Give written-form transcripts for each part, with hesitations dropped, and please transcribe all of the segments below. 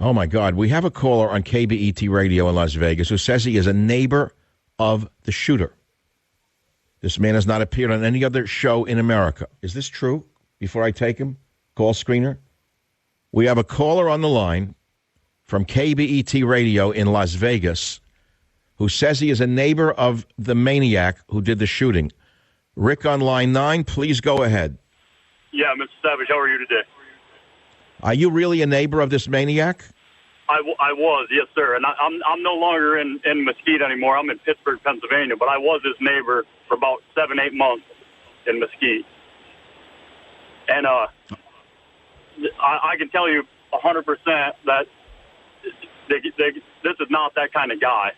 Oh, my God. We have a caller on KBET radio in Las Vegas who says he is a neighbor of the shooter. This man has not appeared on any other show in America. Is this true? Before I take him, call screener. We have a caller on the line from KBET radio in Las Vegas who says he is a neighbor of the maniac who did the shooting. Rick on line 9, please go ahead. Yeah, Mr. Savage, how are you today? Are you really a neighbor of this maniac? I was, yes, sir. And I'm no longer in Mesquite anymore. I'm in Pittsburgh, Pennsylvania, but I was his neighbor for about 7-8 months in Mesquite. And I can tell you 100% that this is not that kind of guy.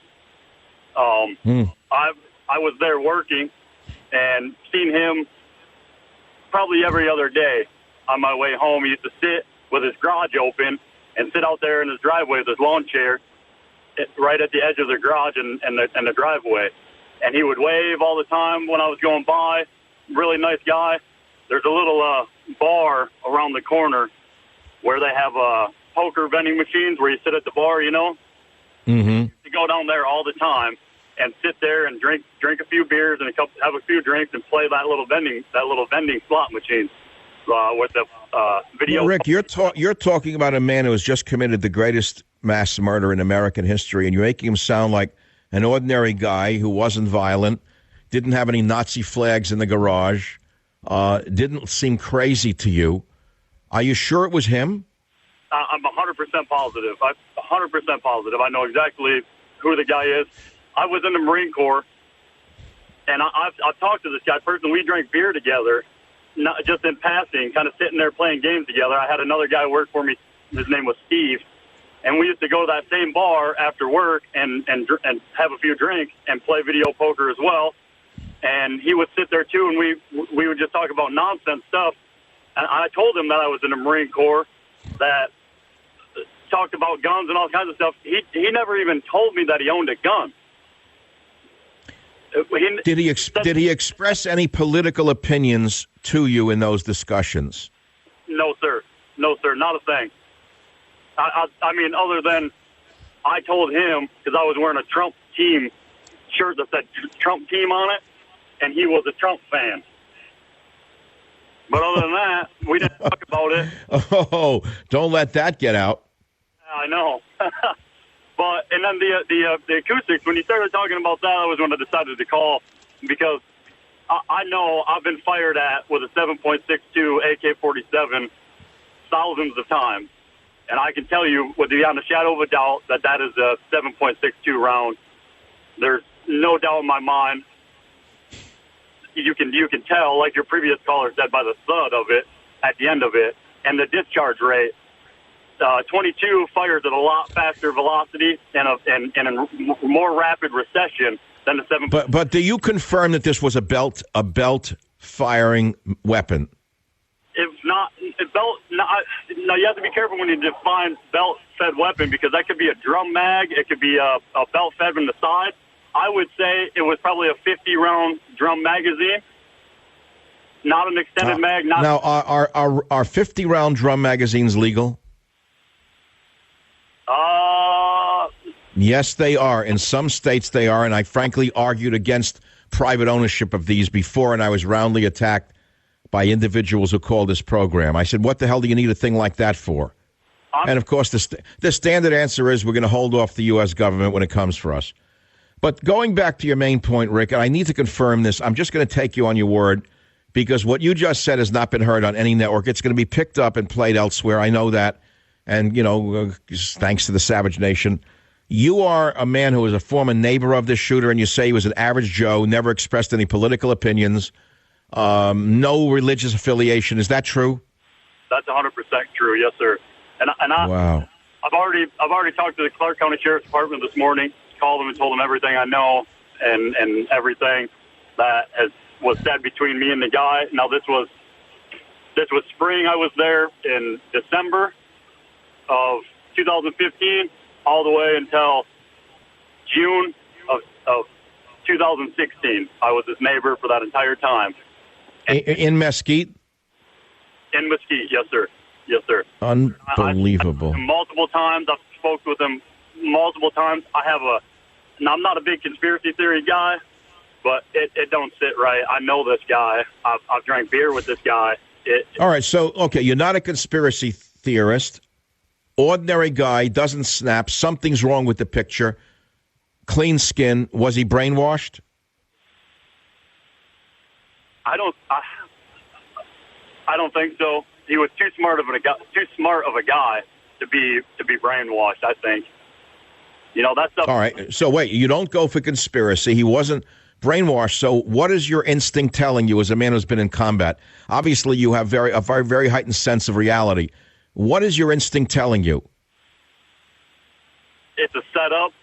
I was there working and seen him probably every other day on my way home. He used to sit with his garage open and sit out there in his driveway with his lawn chair right at the edge of the garage and the driveway. And he would wave all the time when I was going by. Really nice guy. There's a little bar around the corner where they have poker vending machines where you sit at the bar, you know. Mm-hmm. To go down there all the time and sit there and drink a few beers and have a few drinks and play that little vending slot machine with the video. Well, Rick, you're talking about a man who has just committed the greatest mass murder in American history, and you're making him sound like an ordinary guy who wasn't violent, didn't have any Nazi flags in the garage, didn't seem crazy to you. Are you sure it was him? I'm 100% positive. I'm 100% positive. I know exactly who the guy is. I was in the Marine Corps, and I've talked to this guy personally. We drank beer together, not just in passing, kind of sitting there playing games together. I had another guy work for me. His name was Steve, and we used to go to that same bar after work and have a few drinks and play video poker as well. And he would sit there too, and we would just talk about nonsense stuff. And I told him that I was in the Marine Corps, that talked about guns and all kinds of stuff. He never even told me that he owned a gun. Did he express any political opinions to you in those discussions? No, sir. No, sir. Not a thing. I mean, other than I told him, because I was wearing a Trump team shirt that said Trump team on it, and he was a Trump fan. But other than that, we didn't talk about it. Oh, don't let that get out. I know. But, and then the acoustics, when you started talking about that, I was when I decided to call, because I know I've been fired at with a 7.62 AK-47 thousands of times. And I can tell you, beyond a shadow of a doubt, that is a 7.62 round. There's no doubt in my mind. You can tell, like your previous caller said, by the thud of it at the end of it, and the discharge rate. 22 fires at a lot faster velocity and a more rapid recession than the 7. But do you confirm that this was a belt firing weapon? If not, now you have to be careful when you define belt-fed weapon, because that could be a drum mag, it could be a belt-fed from the side. I would say it was probably a 50-round drum magazine, not an extended mag. Now, are 50-round drum magazines legal? Yes, they are. In some states, they are, and I frankly argued against private ownership of these before, and I was roundly attacked by individuals who called this program. I said, what the hell do you need a thing like that for? And, of course, the standard answer is we're going to hold off the U.S. government when it comes for us. But going back to your main point, Rick, and I need to confirm this, I'm just going to take you on your word, because what you just said has not been heard on any network. It's going to be picked up and played elsewhere. I know that. And, thanks to the Savage Nation. You are a man who is a former neighbor of this shooter, and you say he was an average Joe, never expressed any political opinions, no religious affiliation. Is that true? That's 100% true, yes, sir. Wow. I've already talked to the Clark County Sheriff's Department this morning, called them and told them everything I know and everything that was said between me and the guy. Now, this was spring. I was there in December of 2015 all the way until June of 2016. I was his neighbor for that entire time. In Mesquite? In Mesquite, yes, sir. Yes, sir. Unbelievable. Multiple times. I've spoke with him multiple times. Now, I'm not a big conspiracy theory guy, but it don't sit right. I know this guy. I've drank beer with this guy. All right, so, okay, you're not a conspiracy theorist. Ordinary guy, doesn't snap. Something's wrong with the picture. Clean skin. Was he brainwashed? I don't think so. He was too smart of a guy to be brainwashed, I think. That's stuff. All right, so wait, you don't go for conspiracy. He wasn't brainwashed. So what is your instinct telling you as a man who's been in combat? Obviously, you have a very heightened sense of reality. What is your instinct telling you? It's a setup.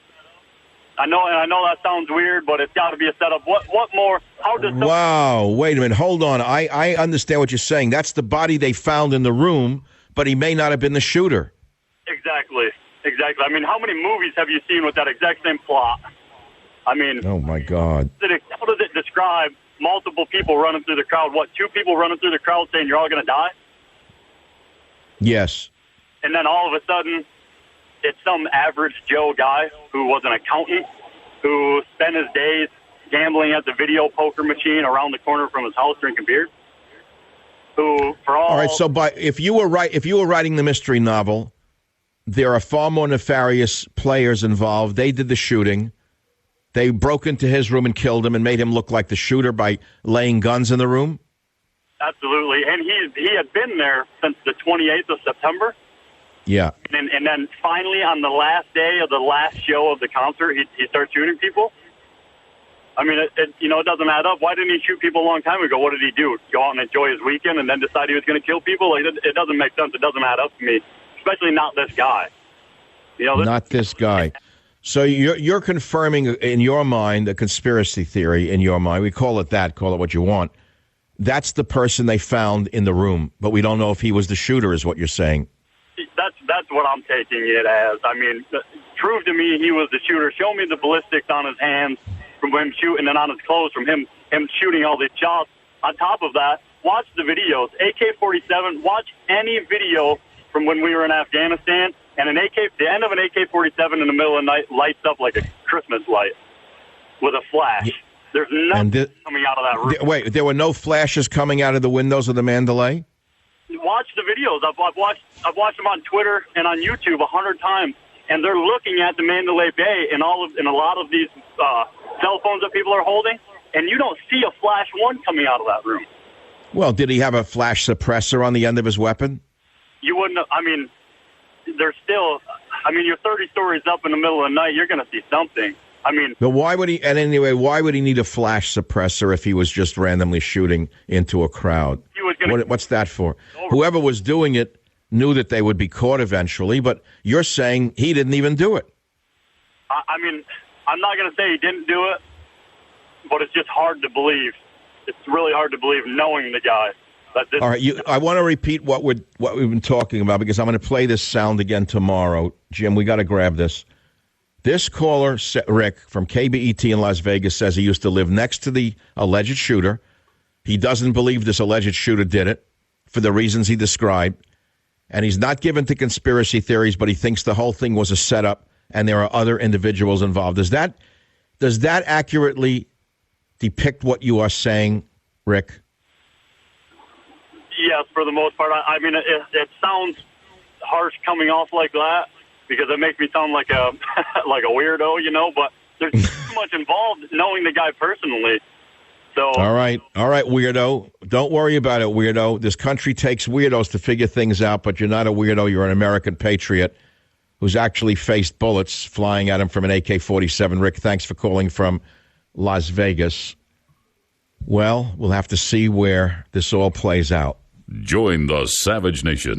I know that sounds weird, but it's got to be a setup. What more? How does? Wow! Wait a minute. Hold on. I understand what you're saying. That's the body they found in the room, but he may not have been the shooter. Exactly. I mean, how many movies have you seen with that exact same plot? I mean, oh my God! How does it describe multiple people running through the crowd? What, 2 people running through the crowd saying you're all going to die? Yes. And then all of a sudden, it's some average Joe guy who was an accountant who spent his days gambling at the video poker machine around the corner from his house drinking beer. All right, so if you were writing the mystery novel, there are far more nefarious players involved. They did the shooting. They broke into his room and killed him and made him look like the shooter by laying guns in the room? Absolutely. And he had been there since the 28th of September. Yeah. And then finally on the last day of the last show of the concert, he starts shooting people. I mean, it doesn't add up. Why didn't he shoot people a long time ago? What did he do? Go out and enjoy his weekend and then decide he was going to kill people? Like, it doesn't make sense. It doesn't add up to me, especially not this guy. Not this guy. So you're confirming in your mind a conspiracy theory in your mind. We call it that. Call it what you want. That's the person they found in the room, but we don't know if he was the shooter, is what you're saying. That's what I'm taking it as. I mean, prove to me he was the shooter. Show me the ballistics on his hands from him shooting and on his clothes from him shooting all these shots. On top of that, watch the videos. AK-47, watch any video from when we were in Afghanistan, and the end of an AK-47 in the middle of the night lights up like a Christmas light with a flash. There's nothing coming out of that room. Wait, there were no flashes coming out of the windows of the Mandalay? Watch the videos. I've watched them on Twitter and on YouTube 100 times, and they're looking at the Mandalay Bay and a lot of these cell phones that people are holding, and you don't see a flash one coming out of that room. Well, did he have a flash suppressor on the end of his weapon? You wouldn't. I mean, there's still. I mean, you're 30 stories up in the middle of the night. You're going to see something. I mean, but why would he? And anyway, why would he need a flash suppressor if he was just randomly shooting into a crowd? What's that for? Whoever was doing it knew that they would be caught eventually, but you're saying he didn't even do it. I mean, I'm not going to say he didn't do it, but it's just hard to believe. It's really hard to believe knowing the guy. All right, I want to repeat what we've been talking about because I'm going to play this sound again tomorrow. Jim, we got to grab this. This caller, Rick, from KBET in Las Vegas, says he used to live next to the alleged shooter. He doesn't believe this alleged shooter did it for the reasons he described. And he's not given to conspiracy theories, but he thinks the whole thing was a setup and there are other individuals involved. Does that accurately depict what you are saying, Rick? Yes, for the most part. I mean, it sounds harsh coming off like that because it makes me sound like a like a weirdo, but there's too much involved knowing the guy personally. So, all right, weirdo. Don't worry about it, weirdo. This country takes weirdos to figure things out, but you're not a weirdo. You're an American patriot who's actually faced bullets flying at him from an AK-47. Rick, thanks for calling from Las Vegas. Well, we'll have to see where this all plays out. Join the Savage Nation.